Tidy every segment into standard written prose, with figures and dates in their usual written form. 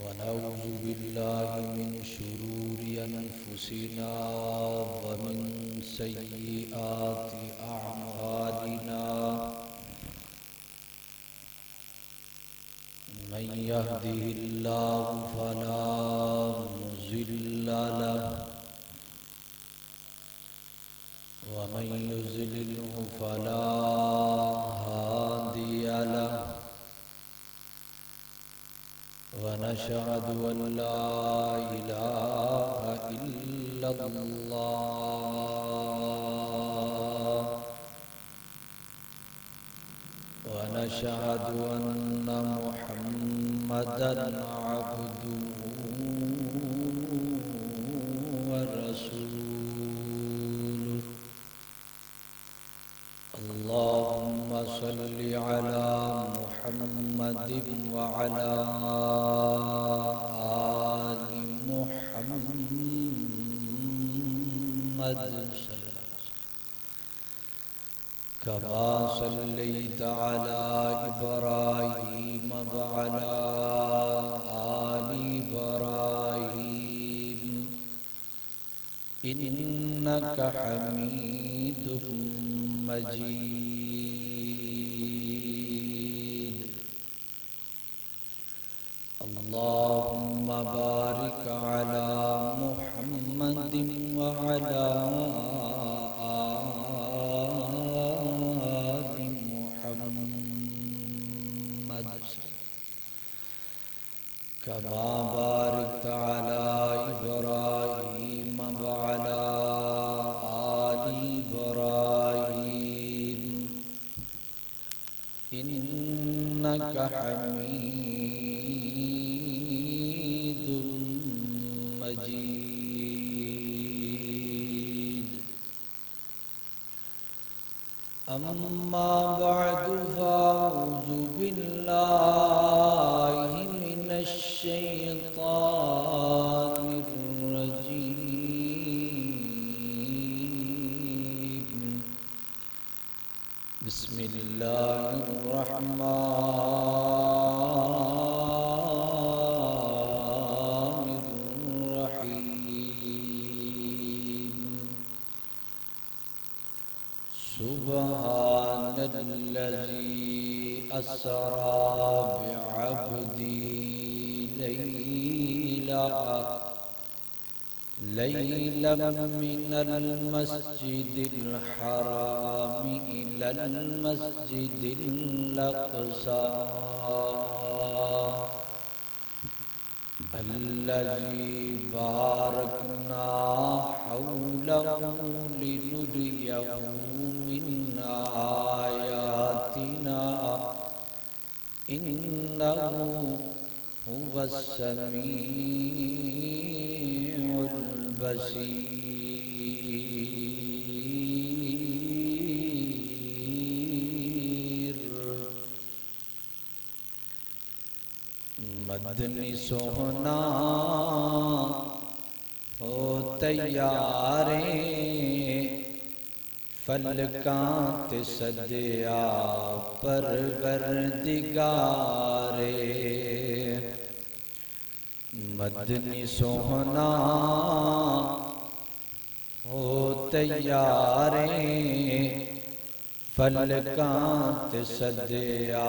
ونعوذ بالله من شرور أنفسنا ومن سيئات أعمالنا من يهده الله فلا مضل له ومن يضلله فلا هادي له ونشهد أن لا إله إلا الله ونشهد أن محمدًا عبده ورسوله اللهم صل على محمد وعلى آل محمد كما صليت على إبراهيم وعلى آل إبراهيم إنك حميد مجيد اللهم بارك على محمد وعلى آل محمد كما باركت على إبراهيم وعلى آل إبراهيم إنك حميد مجيد أما بعد فأعوذ بالله من الشيطان الرجيم بسم الله الرحمن الرحيم سبحان الذي أسرى بعبده ليلا من المسجد الحرام إلى المسجد الأقصى الذي باركنا حوله لنريه من آياتنا إنه هو السميع البصير مدنی سوہنا ہو تیاریں فلکاں تے سدیا پروردگارے مدنی سوہنا ہو تیاریں فلکاں تے سدیا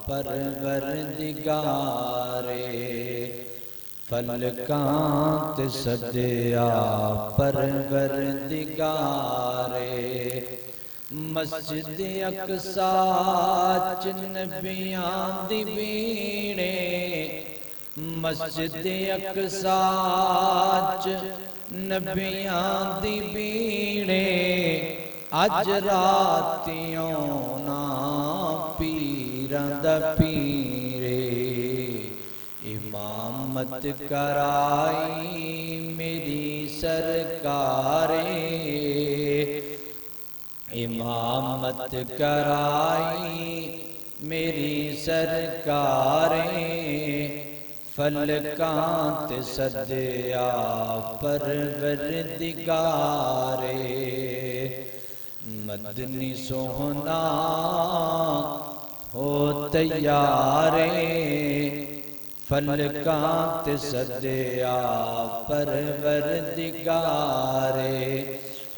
پروردگارے فلکاں تے سدیا پروردگارے مسجد اقصیٰ چ نبیاں دی بیڑے مسجد اقصیٰ چ نبیاں دی بیڑے اج راتیوں نا پیراں دا پیرے امامت کرائی میری سرکارے امامت کرائی میری سرکارے فلکاں تے سدیا پروردگارے مدنی سوہنا ہو تیارے فلکاں تے سدیا پروردگارے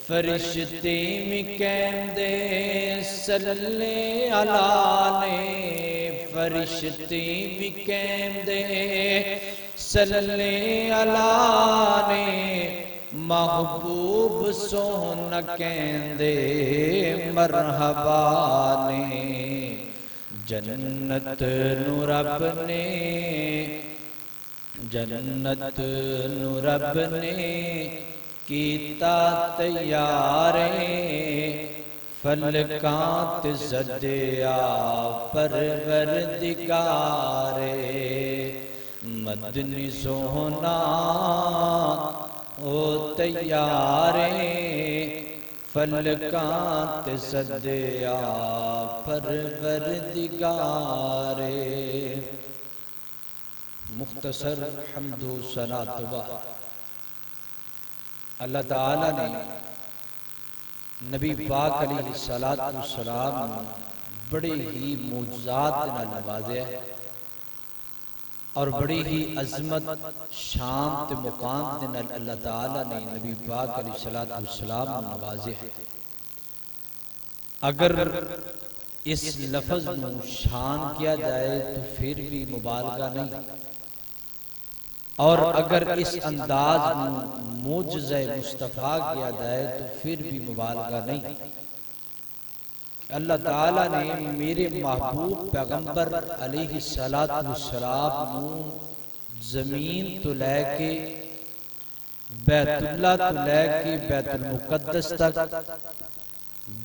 فرشتے بھی کہندے صلی اللہ نے فرشتے بھی کہندے صلی اللہ نے محبوب سونا کہندے مرحبا نے جنت نو رب نے جنت نو رب نے کیتا تیارے فلکاں تے سدیا پروردگارے مدنی سونا او تیارے فلکاں تے سدیا پروردگارے مختصر حمد و ثنا تو بعد اللہ تعالیٰ نے نبی پاک علیہ السلام بڑے ہی معجزات نال نوازیا ہے اور بڑی ہی عظمت شان تے مقام دے نال اللہ تعالیٰ نے نبی پاک علیہ السلام نوازیا ہے اگر اس لفظ نو شان کیا جائے تو پھر بھی مبالغہ نہیں اور اگر اس انداز میں معجزہ مصطفیٰ کیا جائے تو پھر بھی مبالغہ نہیں اللہ تعالیٰ نے میرے محبوب پیغمبر علیہ السلام زمین تو لے کے بیت اللہ تو لے کے بیت المقدس تک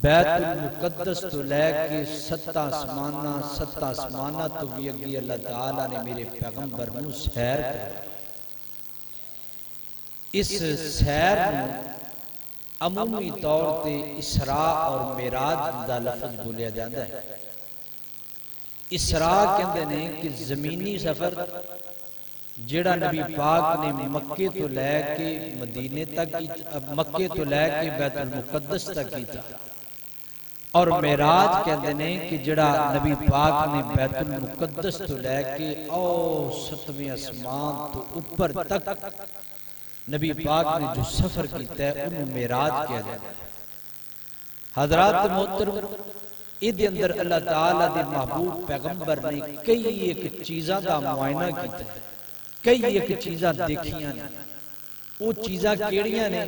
بیت المقدس تو لے کے ست آسمانہ تو بھی اگی اللہ تعالیٰ نے میرے پیغمبر نو سیر کر اس سیر نو عمومی طور تے اسراء اور معراج دا لفظ بولیا جاتا ہے اسراء کہندے نے کہ زمینی سفر جڑا نبی پاک نے مکے تو لے کے مدینے تک مکے تو لے کے بیت المقدس تک کیتا اور معراج کہندے نے کہ جڑا نبی پاک نے بیت المقدس تو لے کے او ستویں آسمان تو اوپر تک نبی پاک نے جو سفر کیتا ہے انہوں معراج کہہ دیا حضرات محترم ادھے اندر اللہ تعالیٰ دے محبوب پیغمبر نے کئی ایک چیزاں دا معائنہ کیتا ہے کئی ایک چیزاں دیکھیاں نے وہ چیزاں کیڑیاں نے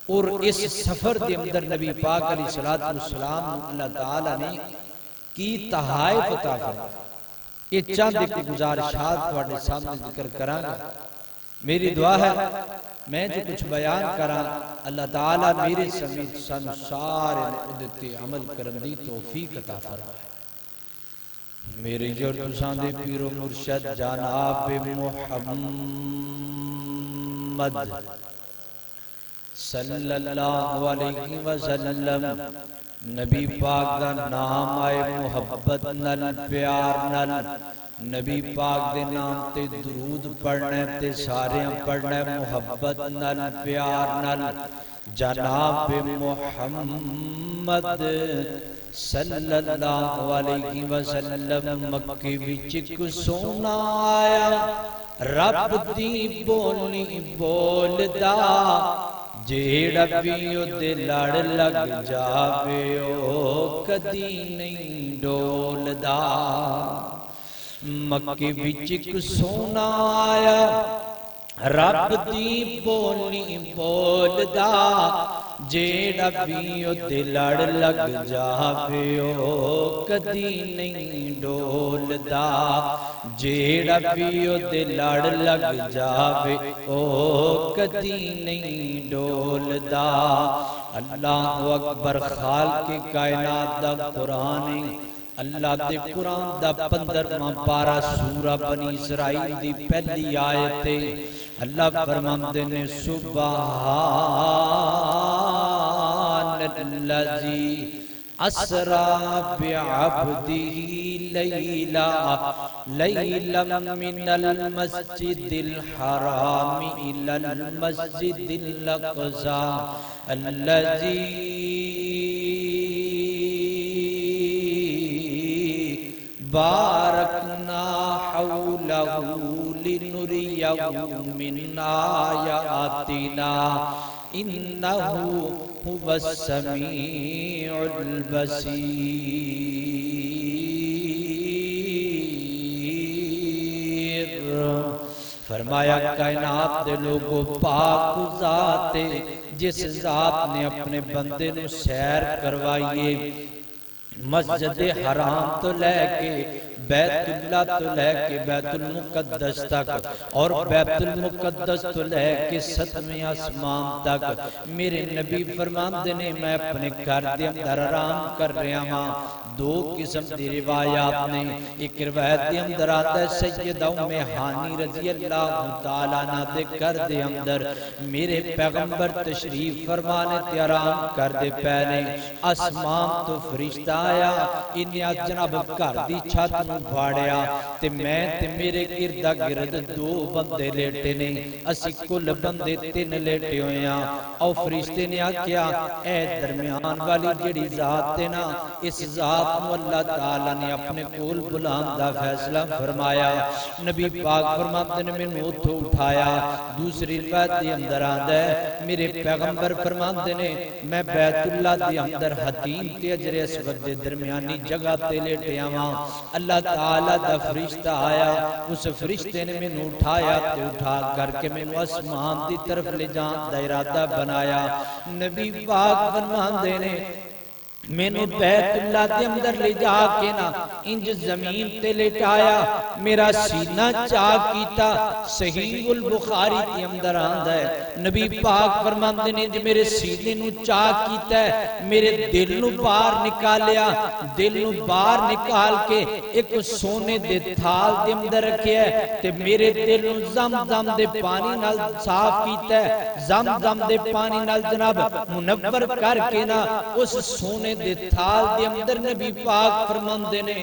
اور اس سفر دے اندر نبی پاک علیہ السلام اللہ تعالیٰ نے کی تحائف عطا فرمائی یہ چند ایک گزارشات تواڈے سامنے ذکر کراں گا میری دعا ہے میں جو کچھ بیان کراں اللہ تعالیٰ میرے سمیت سن سارے عدت عمل کرن دی توفیق عطا فرمائے میرے جو تساں دے پیر و مرشد جناب محمد صلی اللہ علیہ وسلم نبی پاک دا نام آئے محبت نل پیار نل نبی پاک دے نام تے درود پڑھنے تے سارے پڑھنے محبت نل پیار نل جناب محمد صلی اللہ علیہ وسلم مکے وچ کو سونا آیا رب دی بولی بولدا جیڑا بھی دے لڑ لگ جاوے او کدی نہیں ڈولدا مکے وچ کو سونا آیا رب دی بولی بولدا جیڑا بھی دے لڑ لگ جاوے او کدی نہیں ڈولدا جیڑا بھی دے لڑ لگ جاوے او کدی نہیں ڈولدا اللہ اکبر خالق کائنات دا قرآن اللہ دے قرآن دا 15واں پارہ سورہ بنی اسرائیل دی پہلی آیت اللہ فرماندے نے سبحان الذی اسرا بعبده لیلا من المسجد الحرام الى المسجد الاقصى الذي بارکنا حولہ لَهُ لِنُرِيَهُ مِنْ آيَاتِنَا إِنَّهُ هُوَ السَّمِيعُ الْبَصِيرُ۔ فرمایا کائنات دے لوگو پاک ذات جس ذات نے اپنے بندے نو سیر کروائیے مسجد حرام تو لے کے بیت اللہ تو لے کے بیت المقدس تک اور بیت المقدس تو لے کے ستویں آسمان تک میرے نبی فرماندے نے میں اپنے گھر دے اندر آرام کر رہا ہاں۔ دو قسم دی روایات نے، ایک روایت دے اندر آتا ہے سیدہ ام ہانی رضی اللہ تعالیٰ عنہ دے گھر دے اندر میرے پیغمبر تشریف فرمانے تے آرام کر دے پہنے آسمان تو فرشتہ آیا، انہیں جناب گھر دی چھت نو بھاڑیا تے میں تے میرے گردہ گرد دو بندے لیٹے نے، اسی کل بندے تین لیٹے ہوئے ہیں۔ او فرشتے نے آکیا اے درمیان والی جڑی ذات تے نا، اس ذات نو اللہ تعالیٰ نے اپنے کول بلان دا فیصلہ فرمایا۔ نبی پاک فرماتے نے میں نو تو اٹھایا۔ دوسری روایت دے اندر آندا ہے میرے پیغمبر فرماتے نے میں بیت اللہ دے اندر حتیم تے اجر اسود دے درمیانی جگہ تے لیٹے آواں، اللہ تعالیٰ دا فرشتہ آیا، اس فرشتے نے میں اٹھایا تے اٹھا کر کے میں آسمان دی طرف لے جان دا ارادہ بنایا۔ نبی پاک فرماندے نے میں نے بیت اللہ دے اندر لے جا کے نا انج زمین تے لٹایا، میرا سینہ چاک کیتا۔ صحیح البخاری کے اندر آندا ہے نبی پاک فرماندے نے جو میرے سینے نو چاک کیتا ہے، میرے دل نو باہر نکالیا، دل نو باہر نکال کے ایک سونے دے تھال دے اندر رکھیا ہے تے میرے دل نو زمزم دے پانی نال صاف کیتا ہے، زمزم دے پانی نال جناب منور کر کے نا اس سونے دے تھال دے اندر نبی پاک فرماندے نے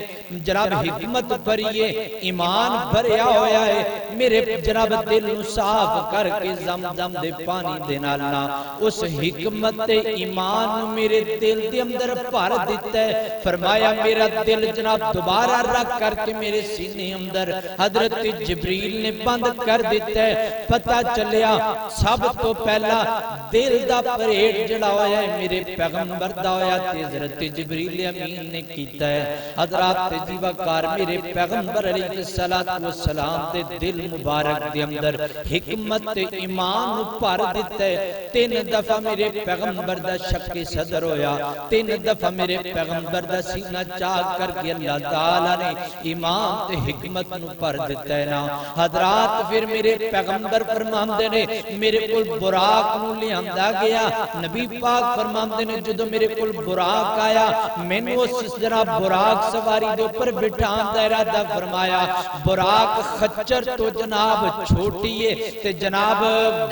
جناب حکمت بھریے ایمان بھریا ہویا ہے، میرے جناب دل نو صاف کر کے زمزم دے پانی دے نالنا اس حکمت تے ایمان میرے دل دے اندر بھر دیتا ہے۔ فرمایا میرا دل جناب دوبارہ رکھ کر کے میرے سینے اندر حضرت جبریل نے بند کر دیتا ہے۔ پتہ چلیا سب تو پہلا دل دا پریڈ جڑا ہویا ہے میرے پیغمبر دا ہویا تے حضرت جبریل امین نے کیتا ہے۔ حضرات جیوکار میرے پیغمبر علیہ السلام دے دل مبارک دے اندر حکمت تے ایمان بھر دیتا ہے۔ تین دفعہ میرے پیغمبر دا شک صدر ہویا، تین دفعہ میرے پیغمبر دا سینہ چاک کر کے اللہ تعالیٰ نے ایمان تے حکمت نو بھر دیتا ہے نا۔ حضرات پھر میرے پیغمبر فرماندے نے میرے کول براق نو لے آندا گیا، نبی پاک فرماندے نے جدو میرے کول براق آیا میں نے اس جناب براق سواری دے اوپر بٹھان دا ارادہ فرمایا۔ براق خچر تو جناب چھوٹی ہے تے جناب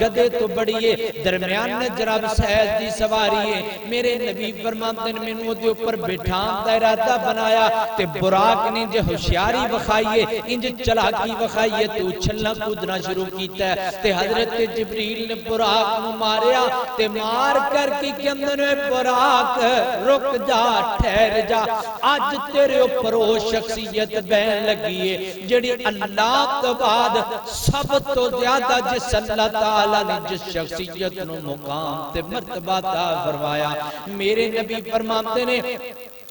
گدے تو بڑی ہے، درمیان نے جناب سہج دی سواری ہے۔ میرے نبی فرماتے نے میں نے دے اوپر بٹھان دا ارادہ بنایا تے براق نے جو ہوشیاری وکھائیے انج چلاکی وکھائیے تو اچھلنا کودنا شروع کیتا ہے تے حضرت جبریل نے براق نو ماریا تے مار کر کی اندر براق رک جا ٹھہر جا، آج تیرے اوپر وہ شخصیت بہن لگی ہے جڑی اللہ تو بعد سب تو زیادہ جس اللہ تعالیٰ نے جس شخصیت نو مقام تے مرتبہ عطا فرمایا۔ میرے نبی فرماتے نے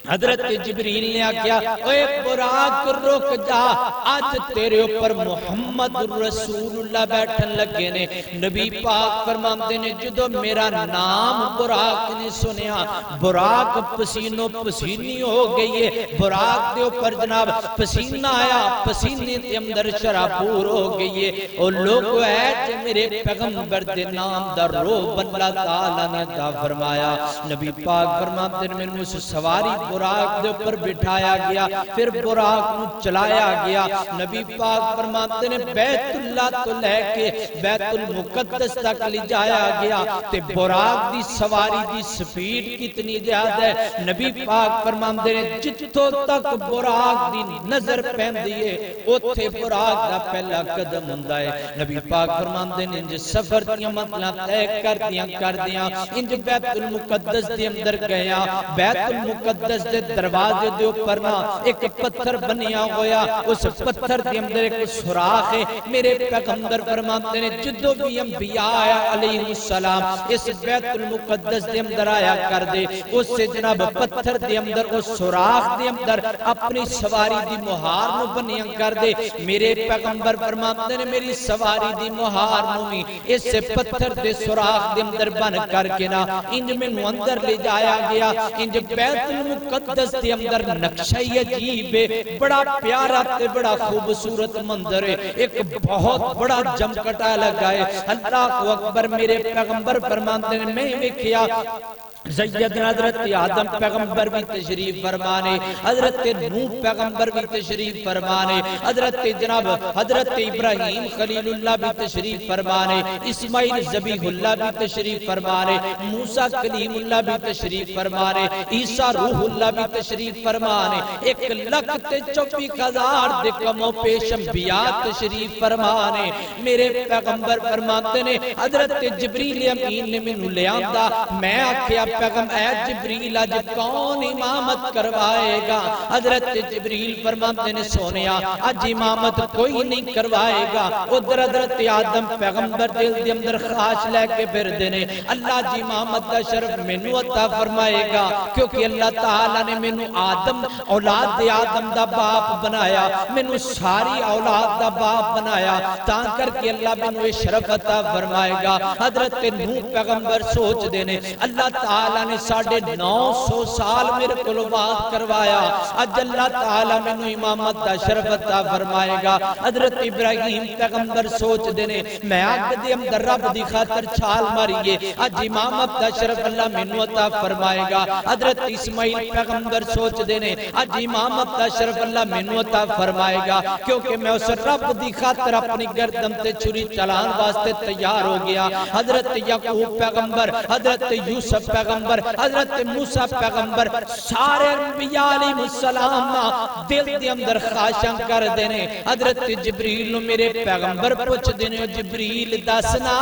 حضرت جبریل نے آکیا اے براق رک جا، آج تیرے اوپر محمد رسول اللہ بیٹھن لگے نے۔ نبی پاک فرماتے نے جدو میرا نام براق نے سنیا براق پسینوں پسینی ہو گئی ہے، براق دے اوپر جناب پسینہ آیا، پسینے دے اندر شرابور ہو گئی ہے۔ اور لوگو ہے جو میرے پیغمبر دے نام در روح اللہ تعالیٰ نے عطا فرمایا۔ نبی پاک فرماتے نے میں اس سواری براق دے اوپر بٹھایا گیا، پھر براق نو چلایا گیا۔ نبی پاک فرماتے نے بیت اللہ تو لے کے بیت المقدس تک لے جایا گیا تے براق دی سواری دی سپیڈ کتنی زیادہ ہے۔ نبی پاک فرماتے نے جتوں تک براق دی نظر پہندی ہے اوتھے براق دا پہلا قدم ہوندا ہے۔ نبی پاک فرماتے نے انج سفر دیاں مطلب طے کر دیاں انج بیت المقدس دے اندر گیا، بیت المقدس دے دروازے دے اوپر نا ایک پتھر بنیا ہویا، اس پتھر دے اندر ایک سوراخ ہے۔ میرے پیغمبر فرماتے ہیں جدو بھی انبیاء آیا علیہ السلام اس بیت المقدس دے اندر آیا کر دے، اس سے جناب پتھر دے اندر اس سوراخ دے اندر اپنی سواری دی مہار نو بنیا کر دے۔ میرے پیغمبر فرماتے ہیں میری سواری دی مہار نو بھی اس سے پتھر دے سوراخ دے اندر بن کر کے نا انج میں نو اندر لے جایا گیا۔ انج بیت المقدس دے اندر نقشہ عجیب ہے، بڑا پیارا تے بڑا خوبصورت منظر ہے، ایک بہت بڑا جمکٹا لگا ہے۔ اللہ اکبر، میرے پیغمبر فرماتے ہیں میں دیکھیا سیدنا حضرت آدم پیغمبر بھی تشریف فرمانے، حضرت نوح پیغمبر بھی تشریف فرمانے، حضرت ابراہیم خلیل اللہ بھی تشریف فرمانے، اسماعیل ذبیح اللہ بھی تشریف فرمانے، موسیٰ کلیم اللہ بھی تشریف فرمانے، عیسیٰ روح اللہ بھی تشریف فرمانے، 1,24,000 دے کم و پیش انبیاء تشریف فرمانے۔ میرے پیغمبر فرماتے ہیں حضرت جبریل امین نے منو لے آندہ، میں آکھیا پیغمبر اے جبریل آج کون امامت کروائے گا؟ حضرت جبریل فرماتے ہیں سونیا آج امامت کوئی نہیں کروائے گا۔ ادھر حضرت آدم پیغمبر دل دے اندر خواہش لے کے پھر دینے اللہ جی امامت دا شرف مینو عطا فرمائے گا، کیونکہ اللہ تعالیٰ نے مینو آدم اولاد آدم دا باپ بنایا، مینو ساری اولاد دا باپ بنایا، تاں کر کے اللہ مینو شرف عطا فرمائے گا۔ حضرت نوح پیغمبر سوچ دینے اللہ تعالیٰ نے 950 سال میرے کو بات کروایا، اج اللہ تعالیٰ میں نے امامت دا شرف عطا فرمائے گا۔ حضرت ابراہیم پیغمبر سوچ دینے میں آگ دے اندر رب دی خاطر چھال ماریے، اج امامت دا شرف اللہ میں نے عطا فرمائے گا۔ حضرت اسماعیل پیغمبر سوچ دینے اج امامت دا شرف اللہ میں نے عطا فرمائے گا، کیونکہ میں اس رب دی خاطر اپنی گردن تے چھری چلان واسطے تیار ہو گیا۔ حضرت یعقوب پیغمبر، حضرت یوسف پیغمبر، حضرت موسیٰ پیغمبر، سارے انبیاء علیہ السلام دل دے اندر خواہشاں کر دینے۔ حضرت جبریل نو میرے پیغمبر پوچھ دینے جبریل دسنا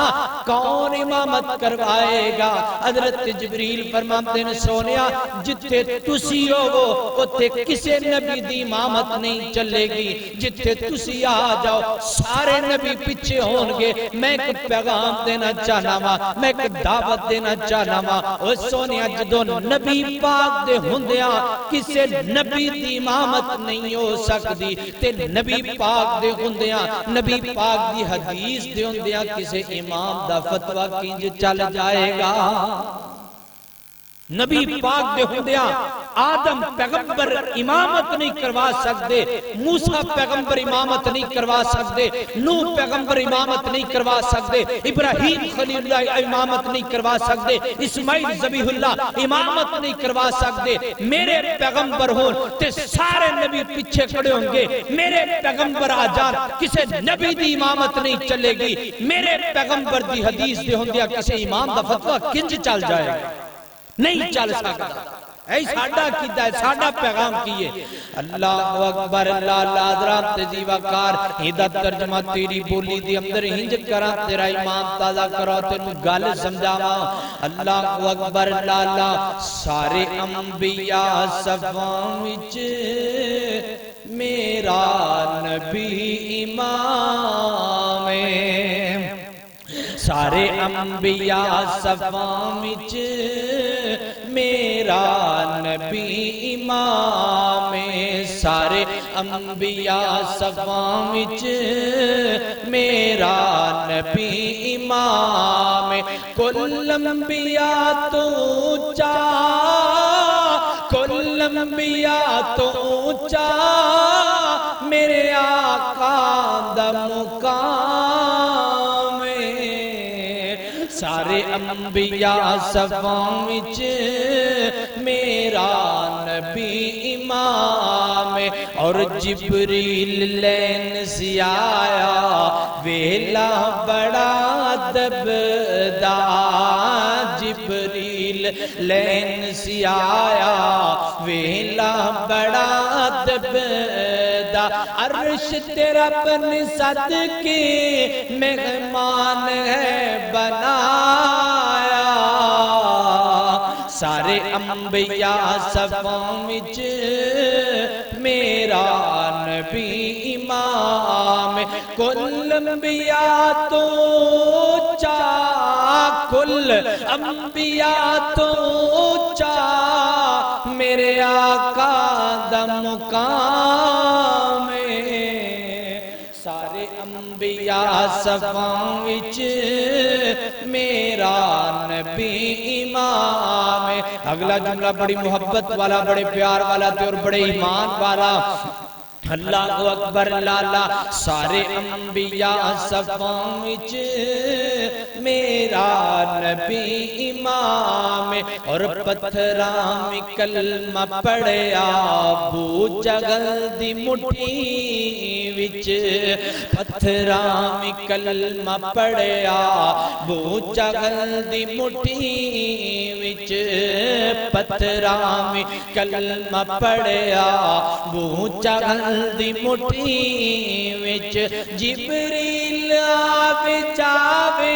کون امامت کروائے گا؟ حضرت جبریل فرماتے ہیں سونیا جتے تسی ہو اتے کسے نبی دی امامت نہیں چلے گی، جتے تسی آ جاؤ سارے نبی پیچھے ہونگے۔ میں ایک پیغام دینا چاہنا وا، میں ایک دعوت دینا چاہنا وا، او سونیا جدو نبی پاک دے ہوندیاں کسے نبی دی امامت نہیں ہو سکتی، تے نبی پاک دے ہوندیاں نبی پاک دی حدیث دے ہوندیاں کسے امام دا فتوہ کینج چل جائے گا؟ نبی پاک دے ہوندیاں آدم پیغمبر امامت نہیں کروا سکتے، موسیٰ پیغمبر امامت نہیں کروا سکتے، نوح پیغمبر امامت نہیں کروا سکتے، ابراہیم خلیل اللہ امامت نہیں کروا سکتے، اسماعیل ذبیح اللہ امامت نہیں کروا سکتے۔ میرے پیغمبر ہون تے سارے نبی پیچھے کھڑے ہوں گے، میرے پیغمبر آجان کسے نبی دی امامت نہیں چلے گی، میرے پیغمبر دی حدیث دے ہوندیاں کسے امام دا فتوہ کنج چل جائے گا؟ نہیں چل سکتا۔ اے ساڑھا کیتا ہے، ساڑھا پیغام کیے۔ اللہ اکبر، اللہ اللہ حضرات تیزی وقار ہدایت ترجمہ تیری بولی دی اندر ہنج کرا تیرا ایمان تازہ کرو تینو گل سمجھاوا۔ اللہ اکبر، اللہ اللہ سارے انبیاء صفاں وچ میرا نبی امام ہے، سارے انبیاء صفاں وچ میرا نبی امام ہے، سارے انبیاء صفاں وچ میرا نبی امام ہے۔ کل انبیاء تو اونچا، کل انبیاء تو اونچا میرے آقا دا مقام ہے، سارے انبیاء صفاں وچ میرا نبی امام ہے۔ اور جبریل لین سے آیا ویلا بڑا دبدا، جبریل لین سے آیا ویلا بڑا دبدا، عرش تیرا پن صدقے مہمان ہے بنایا، سارے سارے انبیاء صفاں وچ میرا نبی امام کل انبیاء تو چا کل انبیاء تو چا میرے آقا دا مقام سارے انبیاء صفاں وچ میرا نبی امام اگلا جملہ بڑی محبت والا بڑے پیار والا اور بڑے ایمان والا اللہ اکبر لالا سارے انبیاء صفاں وچ میرا نبی امام اور پتھراں میں کلمہ پڑھیا ابو جہل دی مٹھی وچ پتھراں میں کلمہ پڑھیا ابو جہل دی مٹھی وچ پتھراں میں کلمہ پڑھیا ابو جہل دی مٹھی وچ جبریل آوے جاوے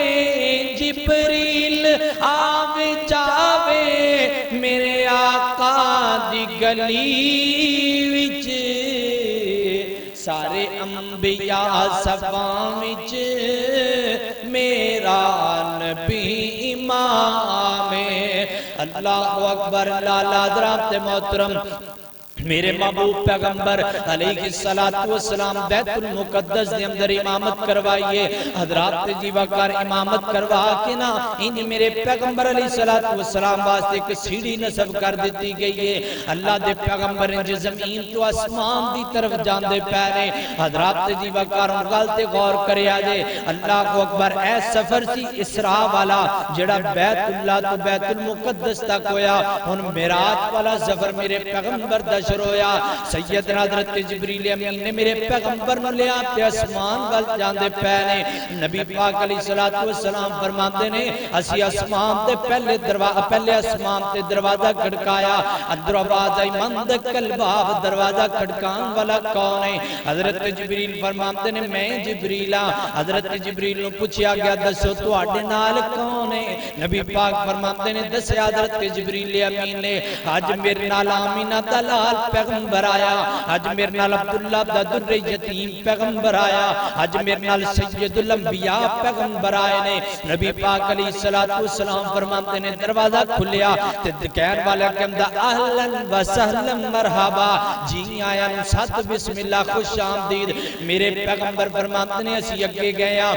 جبریل آوے جاوے میرے آقا دی گلی وچ سارے انبیاء صفاں وچ میرا نبی امام اللہ اکبر لالا حضرات محترم میرے محبوب پیغمبر علیہ السلام بیت المقدس دے اندر امامت کروائیے حضرات جی وقار امامت کروا کے نا انہی میرے پیغمبر علیہ السلام واسطے ایک سیڑھی نصب کر دیتی گئی ہے اللہ دے پیغمبر انج زمین تو اسمان دی طرف جان دے پیرے حضرات جی وقار غلطے غور کرے آجے اللہ کو اکبر اے سفر سی اسراء والا جڑا بیت اللہ تو بیت المقدس تک ہویا ان معراج والا سفر میرے پیغمبر دا رویا سیدنا حضرت جبریل امین نے میرے پیغمبر نو لے آتے اسمان وال جاندے پہنے نبی پاک علیہ السلام فرماتے نے اسی اسمان تے پہلے اسمان تے دروازہ کھڑکایا اندر آواز آئی مند کلباب دروازہ کھڑکان والا کون ہے حضرت جبریل فرماتے نے میں جبریلہ حضرت جبریل نو پوچھیا گیا دسو تو آڈے نال کون ہے نبی پاک فرماتے نے دسے حضرت جبریل امین نے آج میرے نال آمینہ دلال پیغمبر آیا آج میرے نال عبداللہ دا در یتیم پیغمبر آیا آج میرے نال سید الانبیاء پیغمبر آئے نے نبی پاک علیہ السلام فرماتے نے دروازہ کھلیا کہن والا کہندہ اہلاً و سہلاً مرحبا جی آیا نسات بسم اللہ خوش آمدید میرے پیغمبر فرماتے نے اسی اگے گیا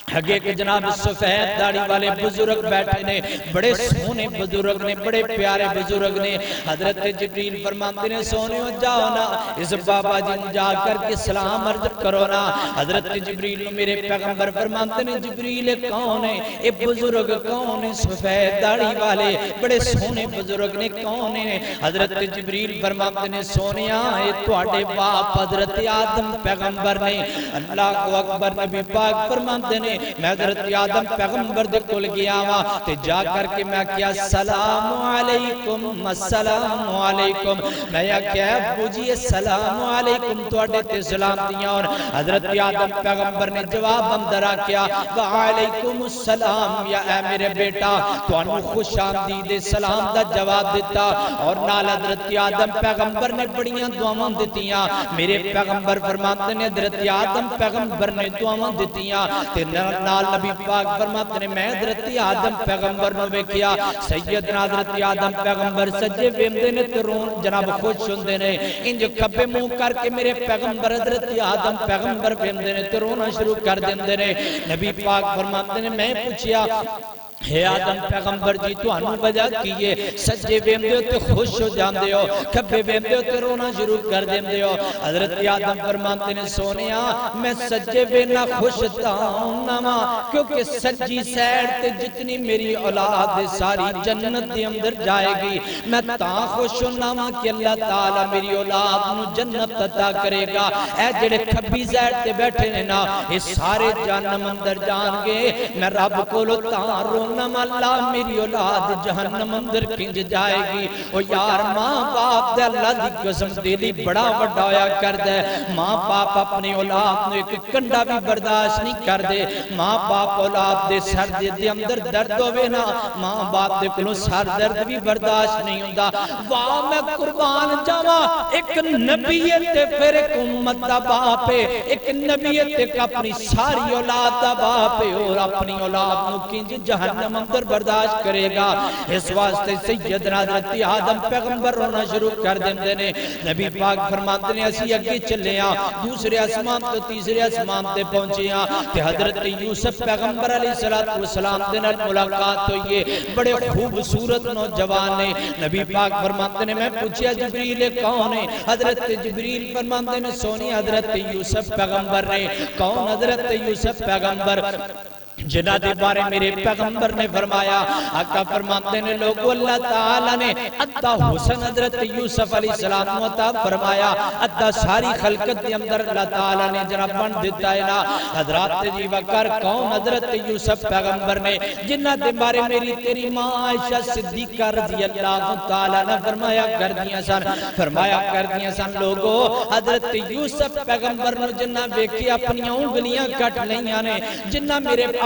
اگے کہ جناب سفید داڑھی والے بزرگ بیٹھے نے بڑے سونے بزرگ نے بڑے پیارے بزرگ نے حضرت جبریل فرماتے نے سونے ہو جاؤ نا اس بابا جن جا کر کے سلام عرض کرو نا حضرت جبریل میرے پیغمبر فرماتے نے جبریل کون ہے اے بزرگ کون ہے سفید داڑھی والے بڑے سونے بزرگ نے کون ہے حضرت جبریل فرماتے نے سونے آئے توڑے باپ حضرت آدم پیغمبر نے اللہ کو اکبر نبی پاک فرماتے نے میں حضرت آدم پیغمبر دے کل گیا ہوا تے جا کر کے میں کیا السلام علیکم السلام علیکم میں کیا ابو جی السلام علیکم تو اڈے تے سلام دیا اور حضرت آدم پیغمبر نے جواب اندرا کیا وعلیکم السلام یا اے میرے بیٹا تو انہوں خوش آمدید سلام دا جواب دیتا اور نال حضرت آدم پیغمبر نے بڑیاں دعاواں دیتیاں میرے پیغمبر فرماتے نے حضرت آدم پیغمبر نے دعاواں دیتیاں تے نال نبی پاک فرماتے نے میں حضرت آدم پیغمبر نو ویکھیا سیدنا حضرت آدم پیغمبر سجے ویندے نے تے رون جناب خوش ہوندے نے انج کبے منہ کر کے میرے پیغمبر حضرت آدم پیغمبر ویندے نے تے رونا شروع کر دیندے نے نبی پاک فرماتے نے میں پوچھیا ہے آدم پیغمبر جی تو انہوں وجہ کیے سجے ویندے ہو تے خوش ہو جاندے ہو کبے ویندے ہو تے رونا شروع کر دیندے ہو حضرت آدم فرماتے نے سونیا میں سجے وینا خوش تاؤں نما کیونکہ سجی سیڑ تے جتنی میری اولاد ساری جنت دے اندر جائے گی میں تاں خوش ہوں نما کہ اللہ تعالیٰ میری اولاد نو جنت عطا کرے گا اے جڑے کبھی سیڑ تے بیٹھے نے نا یہ سارے جہنم اندر جان گے میں رب کو تاں رو یقولون اللہ میری اولاد جہنم اندر کنج جائے گی. او یار ماں باپ دے اللہ دی قسم دلی بڑا وڈا ہویا کر دے. ماں باپ اپنی اولاد نے ایک کنڈا بھی برداشت نہیں کر دے. ماں باپ اولاد دے سر دے اندر درد ہوئے نا ماں باپ دے کلوں سر درد بھی برداشت نہیں ہوندہ. واہ میں قربان جاوا ایک نبیت پھر ایک امت دا باپ ہے. ایک نبیت ایک اپنی ساری اولاد دا باپ ہے اور اپنی اولاد نو کنج جہنم اندر برداشت کرے گا. اس واسطے سیدنا حضرت آدم پیغمبر رونا شروع کر دیندے نے. نبی پاک فرماتے ہیں اسی اگے چلے ہاں دوسرے اسمان تو تیسرے اسمان تے پہنچے ہاں تے حضرت یوسف پیغمبر علیہ السلام دے نال ملاقات ہوئی ہے. بڑے خوبصورت نوجوان نے. نبی پاک فرماتے ہیں میں پوچھیا جبریل کون ہے؟ حضرت جبریل فرماتے ہیں سونی حضرت یوسف پیغمبر نے. کون حضرت یوسف پیغمبر؟ جنہ دے بارے میرے پیغمبر نے فرمایا. آقا فرماتے ہیں لوگو اللہ تعالیٰ نے ادھا حسن حضرت یوسف علیہ السلام عطا فرمایا. ادھا ساری خلقت دے اندر اللہ تعالیٰ نے جنہ بن دیتا ہے نا. حضرات جی وکر کون حضرت یوسف پیغمبر نے جنہ دے بارے میری تیری ماں عائشہ صدیقہ رضی اللہ تعالیٰ نے فرمایا کر دیا سن لوگو حضرت یوسف پیغمبر نے جنہ بیکی اپنی انگلیاں کٹ لیاں نے. جنہ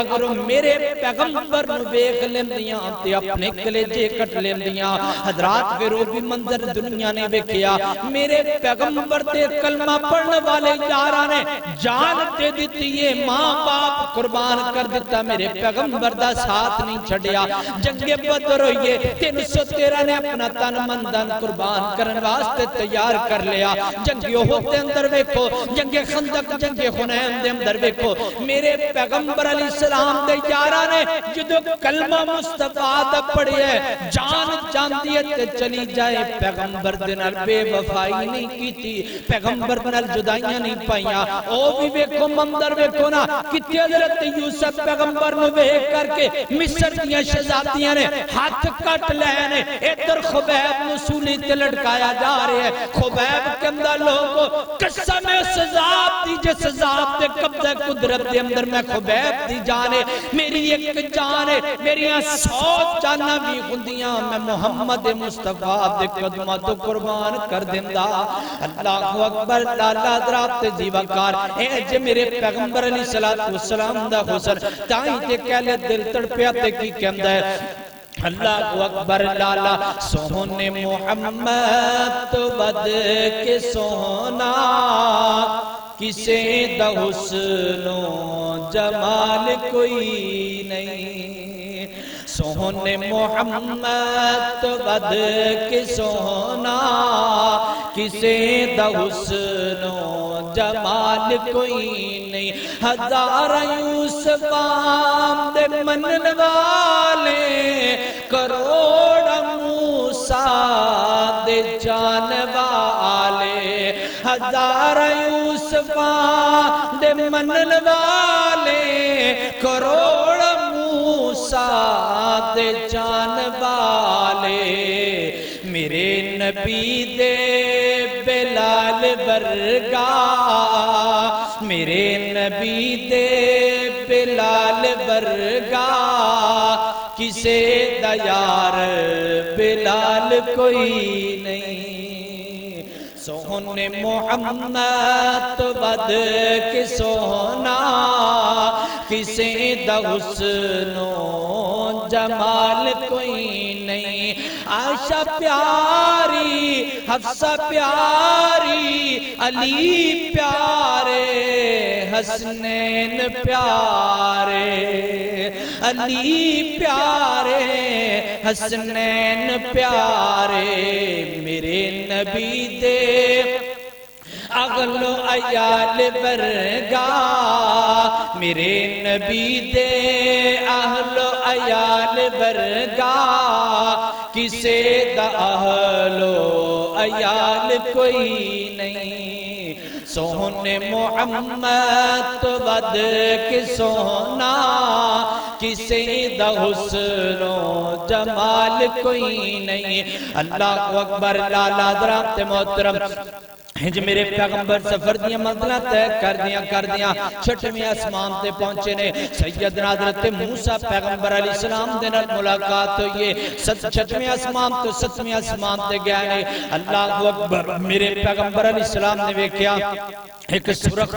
اگر میرے پیغمبر نو بیک لیں دیاں تے اپنے کلیجے کٹ لیں دیاں. حضرات پھر وہ بھی منظر دنیا نے بیکیا. میرے پیغمبر تے کلمہ پڑھنے والے یارہ نے جان دے دیتی ہے. ماں باپ قربان کر دیتا. میرے پیغمبر دا ساتھ نہیں چھڑیا. جنگ بدر ہوئیے 313 نے اپنا تن مندن قربان کرن واسطے تیار کر لیا. جنگ احد دے اندر ویکھو جنگ خندق جنگ حنین دے اندر ویکھو میرے پیغمبر علیہ السلام دے یارہ نے جدو کلمہ مصطفیٰ دا پڑھی ہے جان جاندیت چلی جائے. پیغمبر دنال بے وفائی نہیں کی تھی. پیغمبر دنال جدائیاں نہیں پائیاں. او بھی بیکھو مندر بیکھو نا کتی حضرت یوسف پیغمبر نو بیک کر کے مصر دیا شہزادیاں نے ہاتھ کٹ لینے. ادھر خبیب نسولی تے لڑکایا جا رہے ہیں. خبیب کے اندر لوگوں قسم سزاب دی جس سزاب دے قبضہ قدرت دے اندر میں خبیب دی جانے میری ایک جانے میری 100 جانا بھی خندیاں میں محمد مصطفیٰ دے قدمہ تو قربان کر دیندہ. اللہ اکبر لالا درات جیوکار اے جے میرے پیغمبر علیہ السلام دا حسن تائیں تے کہلے دل تڑپیاتے کی کہندہ ہے. اللہ اکبر لالا سونے محمد تو بد کے سونا کسے دا حسن و جمال کوئی نہیں. سونے محمد تو بد کے سونا کسے دا حسن و جمال کوئی نہیں. ہزار یوسف دے منن والے کروڑ موسیٰ دے جان والے. ہزار یوسف دے منن والے کروڑ موسیٰ دے جان والے. میرے نبی دے بلال ورگا میرے نبی دے بلال ورگا کسے دا یار بلال کوئی نہیں. سونے محمد تو بد کے سونا کسے دا حسن و جمال کوئی نہیں. عائشہ پیاری حفصہ پیاری علی پیارے حسنین پیارے علی پیارے حسنین پیارے. میرے نبی دے اغلو عیال برگا میرے نبی دے اہلو عیال برگا کسے دا اہلو عیال کوئی نہیں. سونے محمد تو بد کے سونا کسے دا حسن و جمال کوئی نہیں. اللہ اکبر لالا درات محترم ہنج میرے پیغمبر سفر دیا منزلہ طے کر دیا چھٹویں آسمان تے پہنچے نے سیدنا حضرت موسیٰ پیغمبر علیہ السلام دے نال ملاقات ہوئی چھٹویں آسمان تو ستویں آسمان تے گیا نے اللہ اکبر میرے پیغمبر علیہ السلام نے ویکھیا ایک سرخ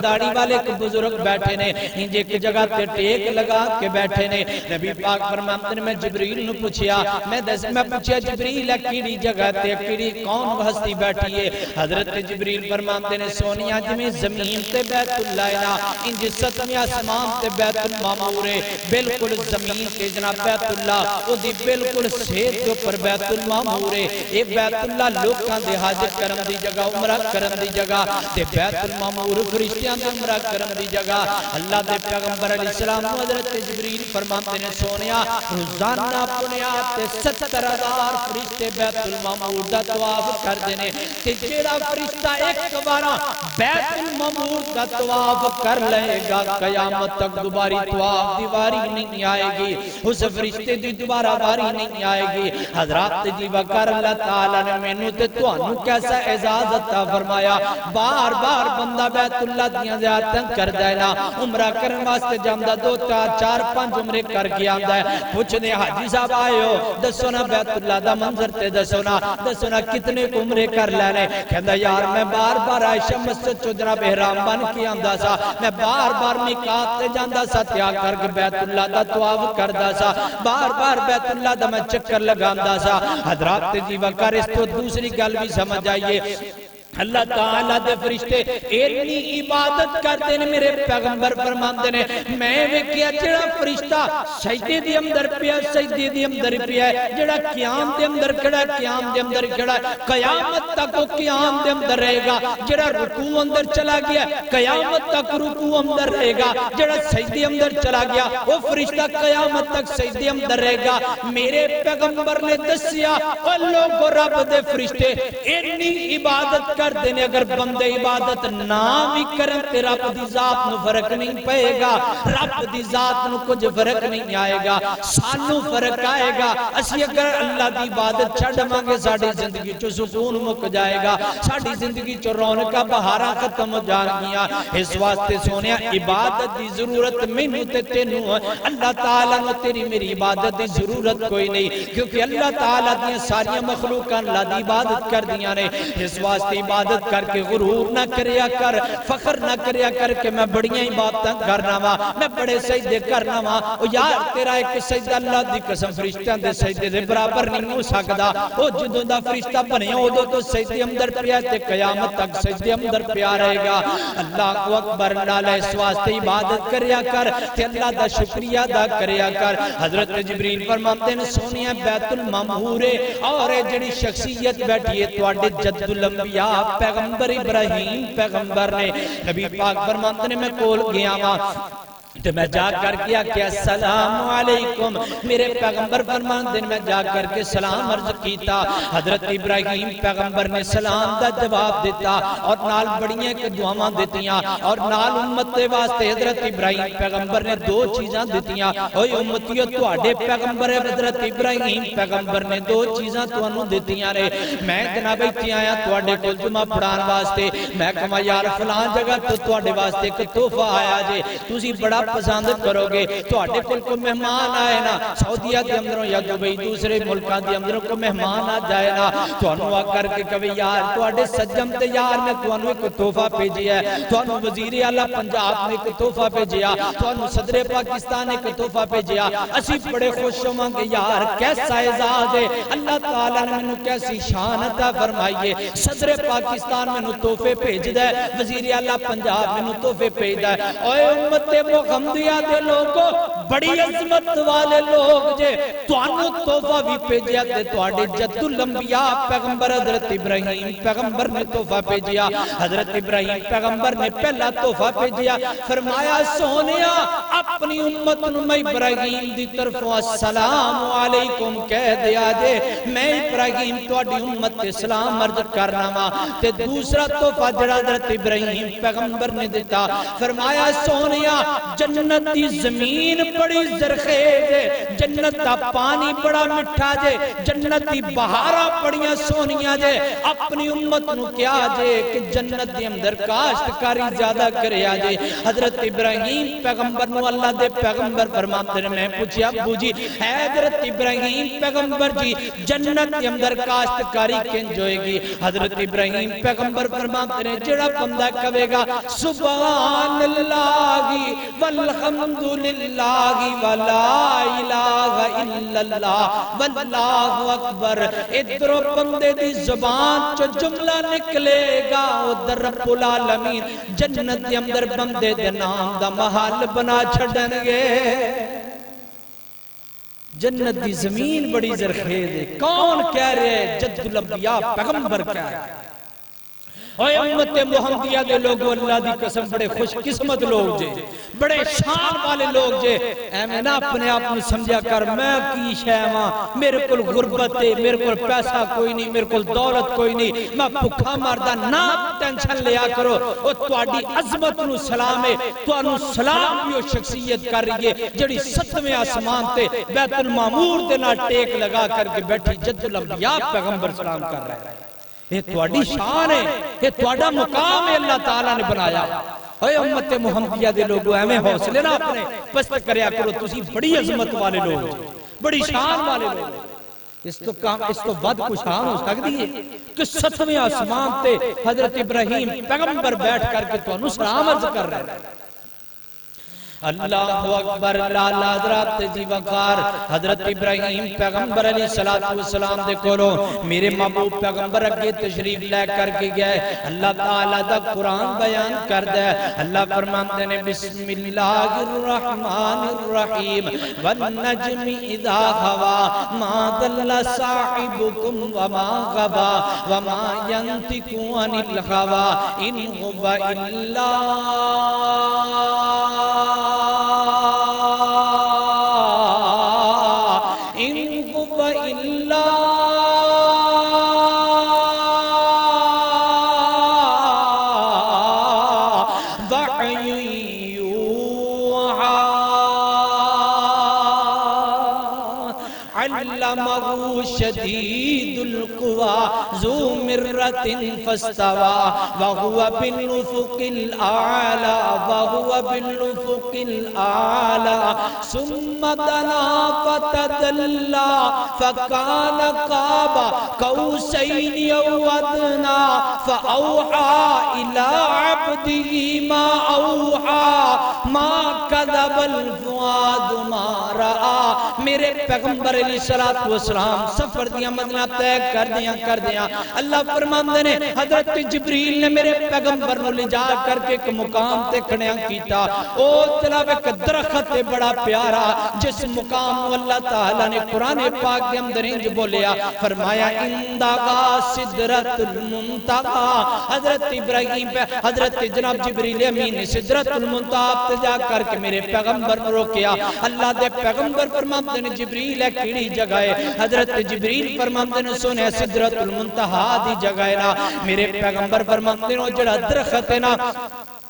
داڑھی والے ایک بزرگ بیٹھے نے انج ایک جگہ تے ٹیک لگا کے بیٹھے نے نبی پاک فرماتے نے میں جبریل نو پوچھیا میں پوچھیا جبریل کیڑی جگہ تے کیڑی کون ہستی بیٹھی ہے حضرت جبریل فرماتے نے سونیا جویں زمین تے بیت اللہ ہے انج ستویں آسمان تے بیت المعمور ہے بالکل زمین تے جناب بیت اللہ او دی بالکل سیدھ دے اوپر بیت المعمور ہے اے بیت اللہ لوکاں دے حج کرن دی جگہ عمرہ کرن دی جگہ تے بیت المعمور فرشتیاں دے عمرہ کرن دی جگہ اللہ دے پیغمبر علیہ السلام حضرت جبریل فرماتے نے سونیا روزانہ بنیاد تے 70,000 فرشتے بیت المعمور دا طواف کردے نے تے جیڑا فرشتہ ایک بارا بیت المعمور دا طواف کر لے گا قیامت تک دوباری طواف دی واری نہیں آئے گی اس فرشتے دی دوبارہ واری نہیں آئے گی حضرات جی وقار اللہ تعالیٰ نے مینوں تے تانوں کیسا اعزاز عطا فرمایا بار بار بندہ بیت اللہ دیاں زیارتاں کردا ہے نا عمرہ کرن واسطے جاندا 2 4 5 عمرے کر کے آندا ہے پوچھنے حاجی صاحب آئے ہو دسو نا بیت اللہ دا منظر تے دسو نا کتنے عمرے کر لینے کہندا یار میں بار بار عائشہ مسجد چوں جناب احرام بن کے آندا سا میں بار بار میقات تے جاندا سا تیا کر کے بیت اللہ دا طواف کردا سا بار بار بیت اللہ دا میں چکر لگاندا سا حضرات جی وقار اس تو دوسری گل بھی سمجھ آئیے اللہ تعالیٰ دے فرشتے اتنی عبادت کرتے ہیں میرے پیغمبر فرماندے نے میں ویکھیا جڑا فرشتہ سجدے دے اندر پیا سجدے دے اندر پیا جڑا قیام دے اندر کھڑا قیام دے اندر کھڑا قیامت تک وہ قیام دے اندر رہے گا جڑا رکوع اندر چلا گیا قیامت تک رکوع اندر رہے گا جڑا سجدے اندر چلا گیا وہ فرشتہ قیامت تک سجدے اندر رہے گا میرے پیغمبر نے دسیا او لوگو رب دے فرشتے اتنی عبادت کرتے ہیں اگر بندے عبادت نہ بھی کریں تے رب دی ذات نو فرق نہیں پائے گا رب دی ذات نو کچھ فرق نہیں آئے گا سانو فرق آئے گا اسی اگر اللہ دی عبادت چھڑ مانگے ساڑھی زندگی چو سکون مک جائے گا ساڑھی زندگی چو رونقہ بہارا ختم ہو جان گیا اس واسطے سونیا عبادت دی ضرورت مینوں تے تینوں اللہ تعالیٰ نے تیری میری عبادت دی ضرورت کوئی نہیں کیونکہ اللہ تعالیٰ دی ساری مخلوقان اللہ دی عبادت کر دیا نے اس واسطے عبادت کر کے غرور نہ کریا کر فخر نہ کریا کر کے میں بڑیاں عبادتاں کرنا وا میں بڑے سجدے کرنا وا او یار تیرا ایک سجدہ اللہ دی قسم فرشتیاں دے سجدے دے برابر نہیں ہو سکدا او جدوں دا فرشتہ بنیا اودوں تو سجدے اندر پیا تے قیامت تک سجدے اندر پیا رہے گا اللہ اکبر نال اس واسطے عبادت کریا کر تے اللہ دا شکریہ ادا کریا کر حضرت جبریل فرماتے ہیں سونیا بیت المعمور اور جڑی شخصیت بیٹھی ہے تواڈے جد الانبیاء پیغمبر ابراہیم پیغمبر نے نبی پاک فرماتے نے میں کول گیا ماں تو میں جا کر کیا کہ السلام علیکم میرے پیغمبر فرمان دن میں جا کر کے سلام عرض کیتا حضرت ابراہیم پیغمبر نے سلام دا جواب دیتا اور نال بڑیاں کے دعاواں دیتیاں اور نال امت دے واسطے حضرت ابراہیم پیغمبر نے 2 چیزاں دیتیاں اوہ امتیو تواڈے پیغمبر حضرت ابراہیم پیغمبر نے 2 چیزاں تانوں دیتیاں نے میں جناب ایتھے آیا تواڈے کول جمعہ پڑھان واسطے میں کہا یار فلاں جگہ تو تواڈے واسطے ایک تحفہ آیا جے تسی بڑا پسند کرو گے تو آٹے کل کو مہمان آئے نا سعودیہ دے اندروں یا دبئی دوسرے ملکان دے اندروں کو مہمان آ جائے نا تو انہوں آ کر کے کبھی یار تو آٹے سجم تے یار نے تو انہوں ایک تحفہ پیجی ہے تو انہوں وزیر اعلیٰ پنجاب نے ایک تحفہ پیجیا تو انہوں صدر پاکستان ایک تحفہ پیجیا اسی بڑے خوش ہوں کہ یار کیسا اعزاز ہے اللہ تعالیٰ نے منو کیسی شان عطا فرمائیے صدر پاکستان منو تحفے پیج دے وزیر اعلیٰ پنجاب منو تحفے پیج دے اوے امت محمدیہ دے لوگوں بڑی عظمت والے لوگ جے تو انہوں تحفہ بھی پیجیا تے تو آڑے جد الانبیاء پیغمبر حضرت ابراہیم پیغمبر نے تحفہ پیجیا حضرت ابراہیم پیغمبر نے پہلا تحفہ پیجیا فرمایا سونیا اپنی امت میں ابراہیم دی طرف السلام علیکم کہہ دیا جے میں ابراہیم تواڈی امت تے سلام عرض کرنا وا تے دوسرا تحفہ جڑا حضرت ابراہیم پیغمبر نے دیتا فرمایا سونیا جنت دی زمین بڑی زرخیز ہے جنت دا پانی بڑا مٹھا جے جنت دی بہارا بڑیاں سونیاں جے اپنی امت نو کیا جے کہ جنت دی اندر کاشتکاری زیادہ کرے آجے حضرت ابراہیم پیغمبر نو اللہ دے پیغمبر فرماتے ہیں میں پوچھیا ابو جی حضرت ابراہیم پیغمبر جی جنت کے اندر کاشتکاری کن جوئے گی حضرت ابراہیم پیغمبر فرماتے ہیں جڑا بندہ کہے گا سبحان اللہ والحمدللہ ولا الہ الا اللہ واللہ اکبر ادھروں بندے دی زبان چو جملہ نکلے گا ادھر رب العالمین جنت کے اندر بندے دے نام دا محل بنا چھڑن گے جنت دی زمین بڑی زرخیز ہے کون کہہ رہے جد الانبیاء پیغمبر کہہ رہے اوہ امت محمدیہ دے لوگوں اللہ دی قسم بڑے خوش قسمت لوگ جے بڑے شان والے لوگ جے اے میں نہ اپنے آپ میں سمجھا کر میں کی شہماں میرے کل غربت ہے میرے کل پیسہ کوئی نہیں میرے کل دولت کوئی نہیں میں بھکھا مردہ نہ ٹینشن لیا کرو اور تواڈی عظمت نو سلام ہے توانو سلام بھی شخصیت کر رہی ہے جڑی ستویں آسمان تے بیت المعمور دے نہ ٹیک لگا کر کے بیٹھی جد الانبیاء پیغمبر سلام کر رہے ہیں یہ تواڈی شان ہے یہ تواڈا مقام ہے اللہ تعالیٰ نے بنایا اے امت محمدیہ دے لوگوں ہمیں حوصلے نہ اپنے پست کریا کرو تسی بڑی عظمت والے لوگ بڑی شان والے لوگ اس تو بد کو شان ہو سکتی ہے کہ ستویں آسمان تے حضرت ابراہیم پیغمبر بیٹھ کر کے تو سلام عرض کر رہے ہیں اللہ اکبر لالا حضرت جی وقار حضرت ابراہیم پیغمبر علیہ السلام دے کولو میرے محبوب پیغمبر اگے تشریف لے کر کے گئے اللہ تعالیٰ دا قرآن بیان کر دے اللہ فرماتے نے بسم اللہ الرحمن الرحیم والنجم اذا ہوا ما ضل صاحبکم وما غوا وما ينطق عن الهوى ان هو الا شدید القوى ذو مرة فاستوى وهو بالأفق الأعلى وهو بالأفق الأعلى ثم دنا فتدلى فكان قاب قوسين أو أدنى فأوحى إلى عبده ما أوحى ما كذب الفؤاد ما رأى میرے پیغمبر علیہ السلام سفر دیا مدینہ طے کر دیا اللہ فرماندے نے حضرت جبریل نے میرے پیغمبر نو لے جا کر کے ایک مقام تے کھڑیاں کیتا او طلب ایک درخت بڑا پیارا جس مقام اللہ تعالیٰ نے قرآن پاک کے اندر انج بولیا فرمایا اندگا صدرت المنتہا حضرت ابراہیم پہ حضرت جناب جبریل امین نے صدرت المنتہا پہ جا کر کے میرے پیغمبر نو روکیا اللہ دے پیغمبر فرماندے نے جبریل ہے کیڑی جگہ ہے حضرت جبریل فرماندے نے سونے صدرت المنتہا دی جگہ ہے نا میرے پیغمبر فرماندے نے جڑا درخت ہے نا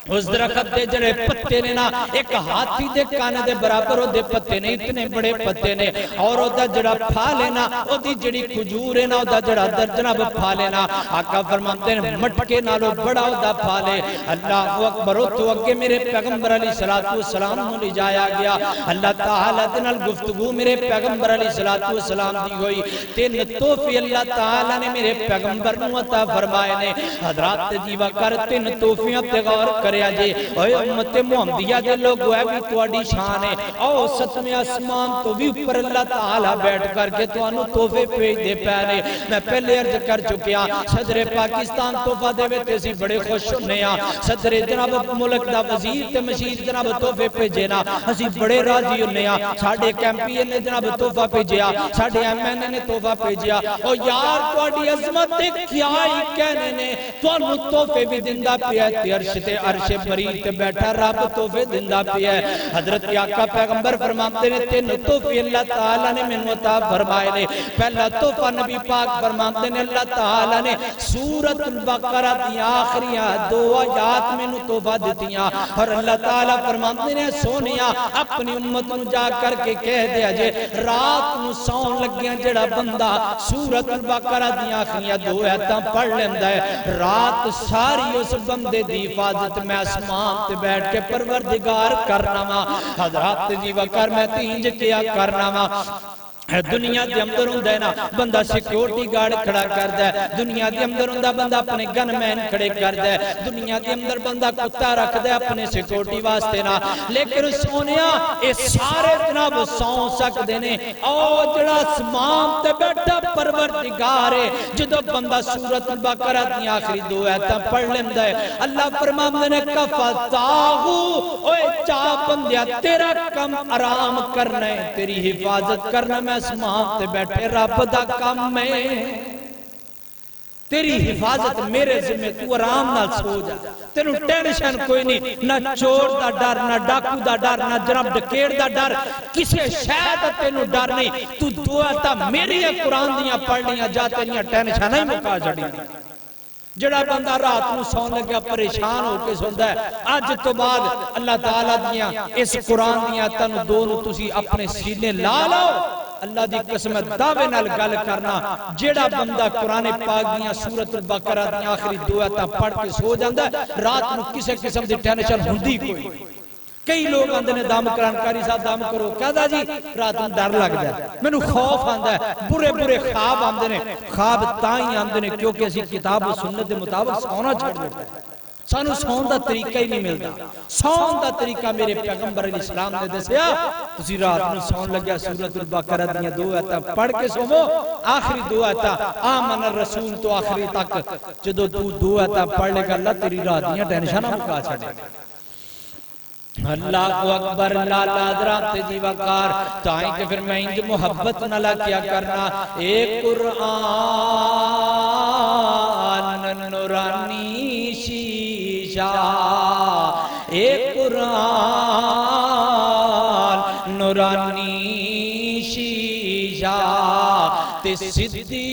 اس درخت دے جڑے پتے نے نا ایک ہاتھی دے کانے دے برابر ہو دے پتے نے اتنے بڑے پتے نے اور او دا جڑا پھالے نا او دی جڑی کھجور ہے نا او دا جڑا جناب پھالے نا آقا فرماتے ہیں مٹکے نالو بڑا او دا پھالے اللہ اکبر تو اگے میرے پیغمبر علیہ السلام نو لے جایا گیا اللہ تعالیٰ دنال گفتگو میرے پیغمبر علیہ السلام دی ہوئی تین توفی اللہ تعالیٰ نے میرے پیغمبر نو عطا فرمائے نے حضرات جیوہ کر تین توفیاں تے غور کر جی اوہ امت محمدیہ دے لوگ ہے بھی تواڈی شان ہے او ستویں آسمان تو بھی اوپر اللہ تعالیٰ بیٹھ کر کے تو انو تحفے بھیج دے پہنے میں پہلے عرض کر چکیا صدر پاکستان تحفہ دے وے تے سی بڑے خوش ہونے صدر جناب ملک دا وزیر تے مشیر جناب تحفے بھیجے نا اسی بڑے راضی ہونے ساڈے کیمپی نے جناب تحفہ بھیجیا ساڈے ایم این اے نے تحفہ بھیجیا او یار تواڈی عظمت کیا ہی کہنے نے تو انو تحفے بھی دندہ پیا تے عرش تے عرش عرش برید تے بیٹھا رب تحفے دیندا پیا ہے۔ حضرت آقا پیغمبر فرماتے نے تین تحفے اللہ تعالیٰ نے مینوں عطا فرمائے نے۔ پہلا تحفہ نبی پاک فرماتے نے اللہ تعالیٰ نے سورۃ البقرہ دی آخری دو آیات مینوں تحفہ دتیاں، اور اللہ تعالیٰ فرماتے نے سونیا اپنی امت نو جا کر کے کہہ دیا جے رات نو سون لگیاں جڑا بندہ سورۃ البقرہ دی آخری دو آیتاں پڑھ لیندا ہے، رات ساری اس بندے دی حفاظت میں آسمان تے بیٹھ کے پروردگار کرنا وا۔ حضرات جی وکر میں تینج کیا کرنا وا۔ دنیا دے اندر ہوندہ ہے نا بندہ سیکیورٹی گارڈ کھڑا کردا ہے، دنیا دے اندر ہوندہ بندہ اپنے گن مین کھڑے کردا ہے، دنیا دے اندر بندہ کتا رکھدا ہے اپنے سیکیورٹی واسطے نا، لیکن سونیا اے سارے جناب سون سکدے نے۔ او جڑا آسمان تے بیٹھا پروردگار ہے، جدو بندہ سورۃ البقرہ دی آخری دو آیتاں پڑھ لیندا ہے، اللہ فرماندے نے کفتاہو، اوے چاہ بندیا تیرا کم آرام کرنا ہے، تیری حفاظت کرنا میں آسمان تے بیٹھے رب دا کام میں، تیری حفاظت میرے ذمہ، تو آرام نال سو جا، تینوں ٹینشن کوئی نہیں، نہ چور دا ڈر، نہ ڈاکو دا ڈر، نہ جناب ڈکیٹ دا ڈر، کسے شاید تینوں ڈر نہیں، تو دعا تا میری قرآن دیاں پڑھنیاں جا تیریاں ٹینشن نہیں مکا جڑی۔ جڑا بندہ رات نو سون لگیا پریشان ہو کے سندا ہے، آج تو بعد اللہ تعالیٰ دیاں اس قرآن دیاں تنو دونوں تسی اپنے سینے لا لاؤ۔ اللہ دی قسم دعوے نال گل کرنا، جیڑا بندہ قرآن پاک دیاں سورۃ البقرہ دیاں آخری دو آیتاں پڑھ کے سو جاندا ہے، رات نو کسے قسم دی ٹینشن ہوندی کوئی۔ کئی لوگ آندے نے دم کران کاری صاحب دم کرو، کہدا جی رات نو ڈر لگدا ہے، مینوں خوف آندا ہے، برے برے خواب آندے نے، خواب تاں ہی آندے نے کیونکہ اسی کتاب و سنت دے مطابق سونا چھڑ دیتا ہے۔ سانو سون دا طریقہ ہی نہیں ملتا، سون دا طریقہ میرے پیغمبر علیہ السلام نے دسیا، تسی رات نو سون لگیا سورۃ البقرہ دیاں دو آیتاں پڑھ کے سوو، آخری دو آیتاں آمن الرسول تو آخری تک، جدو تو دو آیتاں پڑھ لے گا اللہ تیری رات دیاں ٹینشناں مکا چھڑے گا۔ اللہ کو اکبر لالا حضرات جی وقار، تائیں کہ پھر میں انج محبت نہ کیا کرنا، ایک قرآن نورانی شیشہ، ایک قرآن نورانی شیشہ، تے سدھی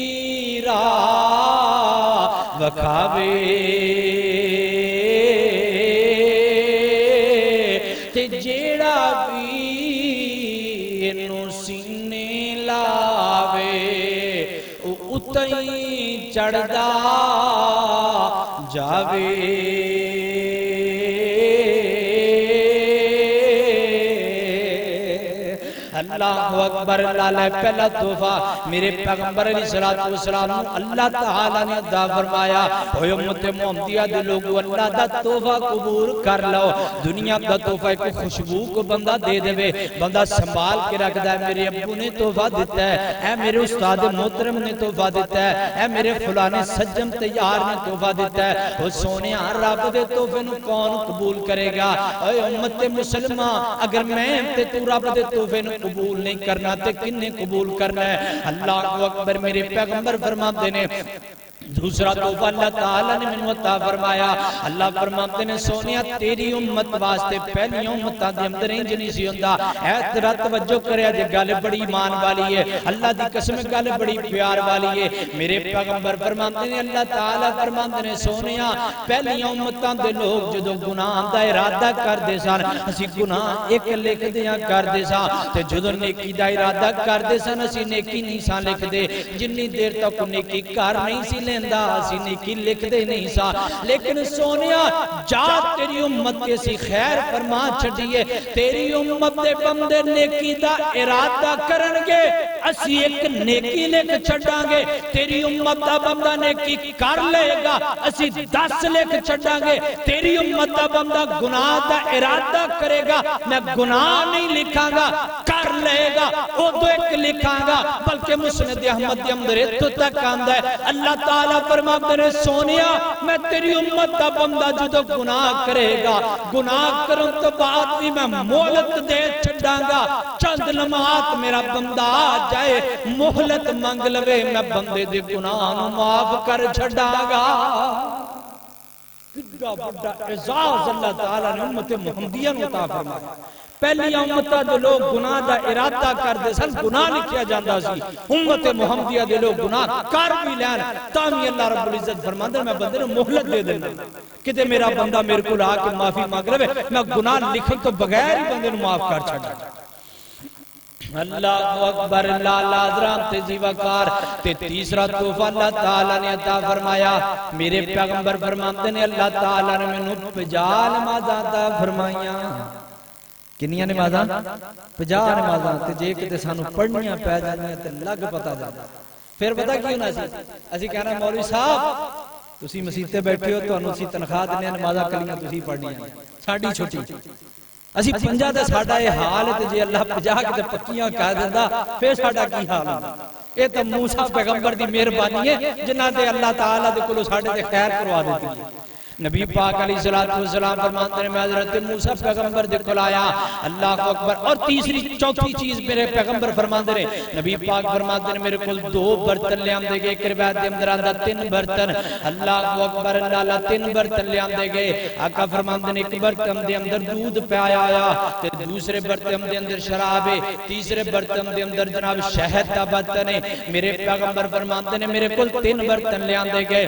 راہ وکھاوے، جیڑا بھی انو سینے لاوے اتائی چڑھدا جاوے۔ اللہ اکبر، اللہ پہلا تحفہ میرے پیغمبر علیہ السلام اللہ تعالیٰ نے عطا فرمایا، ہوئے امت محمدیہ دے لوگو اللہ دا تحفہ قبول کر لو۔ دنیا دا تحفہ ایک خوشبو کو بندہ دے دے، بندہ سنبھال کے رکھ دا ہے، میرے ابو نے تحفہ دیتا ہے، اے میرے استاد محترم نے تحفہ دیتا ہے، اے میرے فلانے سجن تیار نے تحفہ دیتا ہے، وہ سونے رب دے تحفے نو کون قبول کرے گا؟ اے امت مسلمہ، اگر میں تے تو رب دے تحفے نو قبول نہیں کرنا تے کنے قبول کرنا ہے؟ اللہ اکبر، میرے پیغمبر فرماتے ہیں دوسرا تحفہ اللہ تعالیٰ نے منو عطا فرمایا، اللہ فرماتے نے سونیا تیری امت واسطے پہلی امتاں دے اندر انج نہیں سی ہوندا، اے تیرا توجہ کریا جے گل بڑی ایمان والی ہے، اللہ دی قسم گل بڑی پیار والی ہے۔ میرے پیغمبر فرماتے نے اللہ تعالیٰ فرماتے نے سونیا پہلی امتاں دے لوگ جدو گناہ دا ارادہ کر دے سن، اسی گناہ ایک لکھ دیاں کر دے سن، تے جدو نیکی دا ارادہ کر دے سن اسی نیکی نہیں سن لکھ دے، جنی دیر تک نیکی کار نہیں سی لیندہ اسی نیکی لکھ دے نہیں سا، لیکن سونیا جا تیری امت کے سی خیر فرما چھڑیے، تیری امت دے بندے نیکی دا ارادہ کرنگے اسی ایک نیکی لکھ چھڑاں گے، تیری امت دا بندہ نیکی کر لے گا اسی 10 لکھ چھڑاں گے، تیری امت دا بندہ گناہ دا ارادہ کرے گا میں گناہ نہیں لکھاں گا کر لے گا وہ دو ایک لکھاں گا، بلکہ مسند احمد امدر تو تک آندہ ہے اللہ تعالیٰ فرماتے نے سونیا میں تیری امت دا بندہ جدو گناہ کرے گا گناہ کروں تو بعد بھی میں مہلت دے چھڑاں گا، چند لمحات میرا بندہ آ جائے مہلت منگ لوے میں بندے دے گناہ معاف کر چھڑاں گا۔ کتنا بڑا اعزاز اللہ تعالیٰ نے امت محمدیہ نو عطا فرمایا۔ پہلی امتاں دے لوگ گناہ دا ارادہ کر دے سن، گناہ لکھیا جاندہ سی، امت محمدیہ دے لوگ گناہ کر بھی لین، تاہمی اللہ رب العزت فرماندے میں بندے نے مہلت دے دینا کہ میرا بندہ میرے کو لا کے معافی مانگ رہے میں گناہ لکھن تو بغیر ہی بندے نے معاف کر چھڑا۔ اللہ اکبر، اللہ حضرات تیزی وقار تے تیسرا تحفہ اللہ تعالیٰ نے عطا فرمایا۔ میرے پیغمبر فرماتے نے اللہ تعالیٰ نے میں 50 نمازاں عطا فرمائیاں۔ کنیاں نمازاں؟ 50 نمازاں تے جے کتے سانو پڑھنیاں پہ جانیاں تے لگ پتا جاتا۔ پھر پتا کیوں نہ سی؟ اسی کہنا مولوی صاحب تسی مسیح تے بیٹھے ہو تو انہوں سی تنخواہ دینے نمازاں کلیاں تسی پڑھنیاں ساڑھی چھوٹی اسی 50 دے ساڑھا یہ حال ہے جے اللہ 50 کتے پکیاں کہہ دیندہ پھر ساڑھا کی حال ہے؟ یہ تو موسیٰ پیغمبر دی مہربانی ہے جنہاں دے اللہ تعالیٰ دے کلو ساڑھے دے خیر کروا دیتی ہے۔ نبی پاک علیہ السلام فرماتے ہیں میں حضرت موسیٰ پیغمبر دے کل آیا، اللہ اکبر۔ اور تیسری چوتھی چیز میرے پیغمبر فرماتے ہیں، نبی پاک فرماتے ہیں میرے کل 2 برتن لے آم دے گئے، ایک روایت دے اندر آندہ 3 برتن، اللہ اکبر اللہ 3 برتن لے آم دے گئے۔ آقا فرماتے ہیں ایک برتن دے اندر دودھ پایا آیا، دوسرے برتن دے اندر شراب ہے، تیسرے برتن دے اندر جناب شہد کا برتن ہے۔ میرے پیغمبر فرماتے ہیں میرے کل 3 برتن لے آم دے گئے،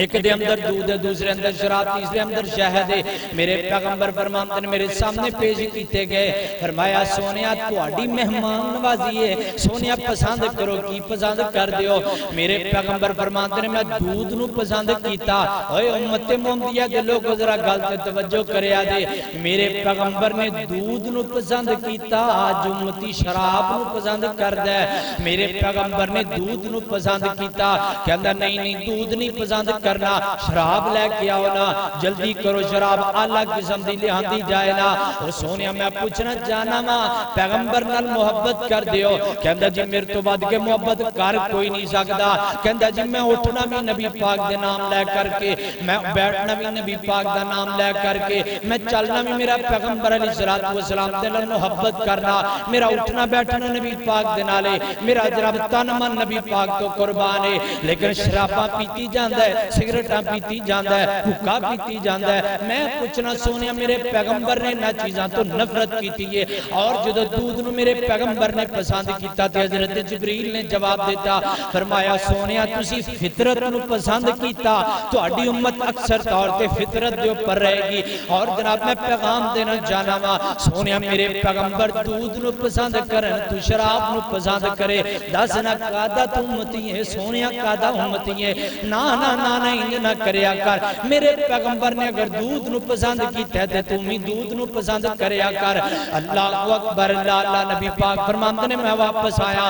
ایک دے اندر دودھ ہے، دوسرے اندر شراب، تیسرے اندر شہد ہے۔ میرے پیغمبر فرماتے ہیں میرے سامنے پیش کیتے گئے، فرمایا سونیا تواڈی مہمان نوازی ہے، سونیا پسند کرو کی پسند کر دیو۔ میرے پیغمبر فرماتے ہیں میں دودھ نو پسند کیتا۔ اوے امت محمدیہ دے لوگ ذرا گل تے توجہ کریا دے، میرے پیغمبر نے دودھ نو پسند کیتا، آج امتی شراب نو پسند کر دے۔ میرے پیغمبر نے دودھ نو پسند کیتا، کہندا نہیں دودھ نہیں پسند کرنا، شراب لے کے آؤ نا، جلدی کرو شراب اعلیٰ قسم دی لہاندی جائے نا۔ اور سونیا میں پوچھنا چاہنا ماں پیغمبر نال محبت کر دیو، کہندا جی میرے تو بعد کے محبت کر کوئی نہیں سکتا، کہندا جی میں اٹھنا بھی نبی پاک دے نام لے کر کے، میں بیٹھنا بھی نبی پاک دا نام لے کر کے، میں چلنا بھی میرا پیغمبر علیہ السلام دے نال محبت کرنا، میرا اٹھنا بیٹھنا نبی پاک دے نالے، میرا جناب تن من نبی پاک تو قربان ہے۔ لیکن شراباں پیتی جاندہ ہے، سگریٹاں پیتی جاندہ ہے، حکا پیتی جاندہ ہے۔ میں پوچھنا سونیا میرے پیغمبر نے نہ چیزاں تو نفرت کیتی ہے، اور جدو دودھ نو میرے پیغمبر نے پسند کیتا تھے، حضرت جبریل نے جواب دیتا، فرمایا سونیا تسی فطرت نو پسند کیتا تو اڈی امت اکثر طور تے فطرت دے اوپر رہے گی۔ اور جناب میں پیغام دینا جانا ماں سونیا میرے پیغمبر دودھ نو پسند کرن تو شراب نو پسند کرے، دس نہ قادہ تو امتی ہے، سونیا قادہ امتی ہے، نا نا نا نہیں نہ کریا کر۔ میرے پیغمبر نے اگر دودھ نو پسند کیتا ہے تو میں دودھ نو پسند کریا کر۔ اللہ اکبر، اللہ نبی پاک فرماتے نے میں واپس آیا،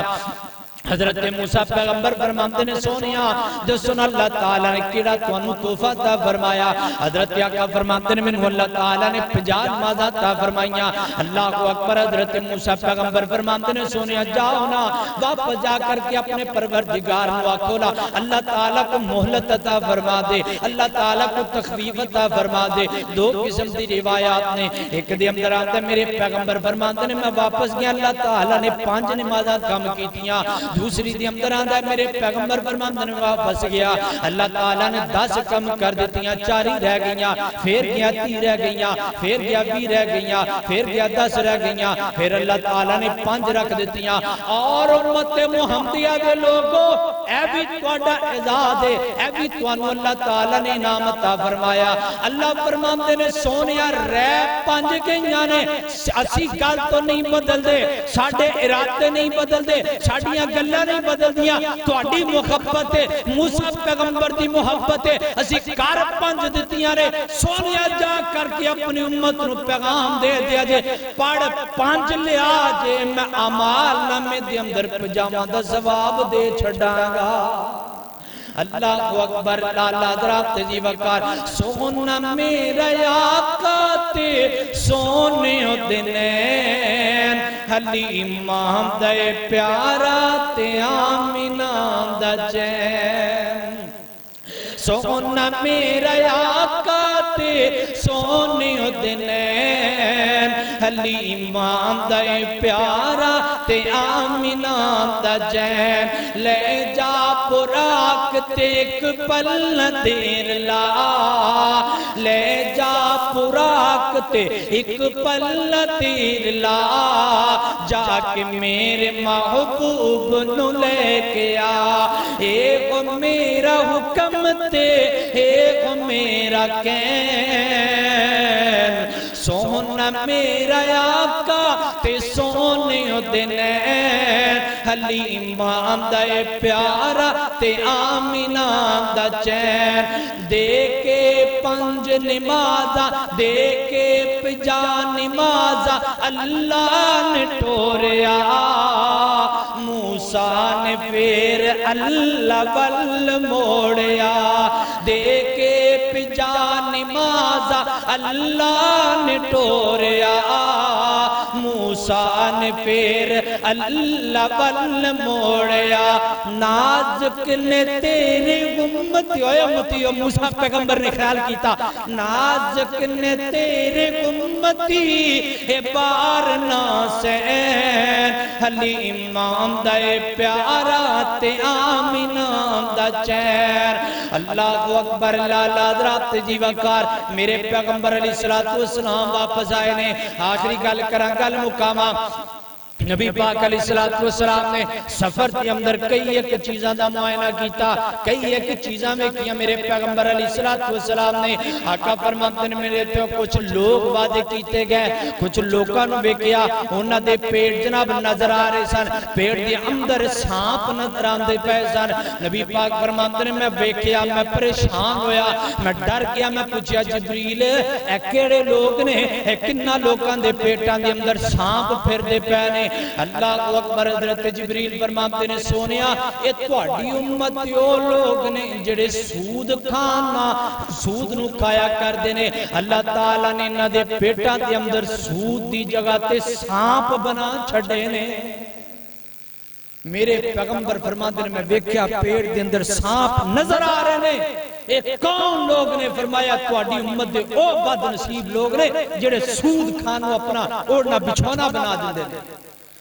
حضرت موسیٰ پیغمبر فرماتے نے سونیا جو سن اللہ تعالیٰ نے کیڑا تو انہوں توفہ عطا فرمایا۔ حضرت آقا فرماتے نے منہ اللہ تعالیٰ نے 50 نمازاں عطا فرمائیاں۔ اللہ اکبر، حضرت موسیٰ پیغمبر فرماتے نے سونیا جاؤ نا، واپس جا کر کے اپنے پروردگار ہوا کھولا، اللہ تعالیٰ کو مہلت عطا فرما دے، اللہ تعالیٰ کو تخفیف عطا فرما دے۔ 2 قسم دی روایات نے، ایک دے اندر آتا ہے میرے پیغمبر فرماتے نے میں واپس گیا، اللہ تعالیٰ نے 5 نمازاں کم کیتیاں۔ دوسری دی اندر آندہ ہے میرے پیغمبر فرماتے نے واپس گیا، اللہ تعالیٰ نے 10 کم کر دیتیاں، 4 ہی رہ گئیاں، پھر گیا 30 رہ گئیاں، پھر گیا 20 رہ گئیاں، پھر گیا 10 رہ گئیاں، پھر اللہ تعالیٰ نے 5 رکھ دیتیاں۔ اور امت محمدیہ دے لوگوں اے بھی توڑا اعزاز ہے، اے بھی توانو اللہ تعالیٰ نے انعام عطا فرمایا۔ اللہ فرماتے نے سونیا رہ 5 گئیاں نے، اسی گل تو نہیں بدل دے، ساڑھے ارادے نہیں بدل دے، ساڑھیاں گلہ نہیں بدل دیا، تو اڈی محبت ہے، موسیٰ پیغمبر دی محبت ہے، اسی کار 5 دیتیاں رے۔ سونیا جا کر کے اپنی امت نو پیغام دے دیا جے، پڑھ 5 لے آجے، میں عمال نامے دی اندر پجامہ دا ثواب دے چھڑاں گا۔ اللہ اکبر، اللہ حضرات تیزی وقار سونا میرا آقا تے سونے دنین، حلیمہ دے پیارا تے آمینہ دا چین۔ سونا میرا آقا تے سونے دنین، حلیمہ دا پیارا تے آمینہ دا جین لے جا پراک تے ایک پل دیر لا لے جا پراک تے ایک پل دیر لا جا کے میرے محبوب نو لے کے آ اے وہ میرا حکم تے اے وہ میرا کین سونا میرا آقا تے سونے دنین حلیمہ دا پیارا تے آمینہ دا چین دے کے پنج نمازہ دے کے پجا نمازہ اللہ نے ٹوریا موسیٰ نے پھر اللہ بل موڑیا دے کے پجا نمازہ اللہ نے ٹوریا موسیٰ نے پھر اللہ بل موڑیا نازک نے تیرے امتی امتی موسیٰ پیغمبر نے خیال کیتا نازک نے تیرے امتی بار ناسین حلیمہ دا پیارا تے آمینہ دا چیر اللہ اکبر لالا حضرات جی وقار میرے پیغمبر علیہ السلام واپس آئے نے آخری گل کران گل مقامہ نبی پاک علیہ السلام نے سفر کے اندر کئی ایک چیزاں دا معائنہ کیتا کئی ایک چیزاں میں کیا میرے پیغمبر علیہ السلام نے آقا فرماتے ہیں میرے تو کچھ لوگ وعدے کیتے گئے کچھ لوگاں نو بیکیا انہاں دے پیٹ جناب نظر آ رہے سن پیٹ دے اندر سانپ نظر آندے پے سن نبی پاک فرماتے ہیں میں بیکیا میں پریشان ہویا میں ڈر گیا میں پوچھیا جبریل اے کیڑے لوگ نے اے کنہ لوگاں دے پیٹاں دے اندر سانپ پھر دے پے نے اللہ اکبر حضرت جبریل فرماتے نے سونیا اے تواڈی امت او لوگ نے جڑے سود کھانا سود نو کھایا کر دینے اللہ تعالیٰ نے انہاں دے پیٹاں دے اندر سود دی جگہ تے سانپ بنا چھڑے نے میرے پیغمبر فرماتے نے میں بیکیا پیٹ دے اندر سانپ نظر آ رہے نے ایک کون لوگ نے فرمایا تواڈی امت دے او بد نصیب لوگ نے جڑے سود کھانو اپنا اوڑنا بچھونا بنا دے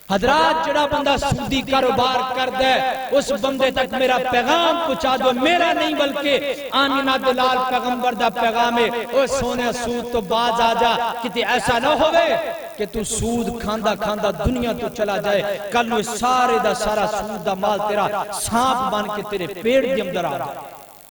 حضرات جڑا بندہ سودی کاروبار کر دے اس بندے تک میرا پیغام پہنچا دو میرا نہیں بلکہ آمینہ دلال پیغمبر دا پیغام ہے او سونے سود تو باز آ جا کتے ایسا نہ ہوئے کہ تو سود کھاندہ کھاندہ دنیا تو چلا جائے کل وہ سارے دا سارا سود دا مال تیرا سانپ بان کے تیرے پیڑ دی اندر آ جائے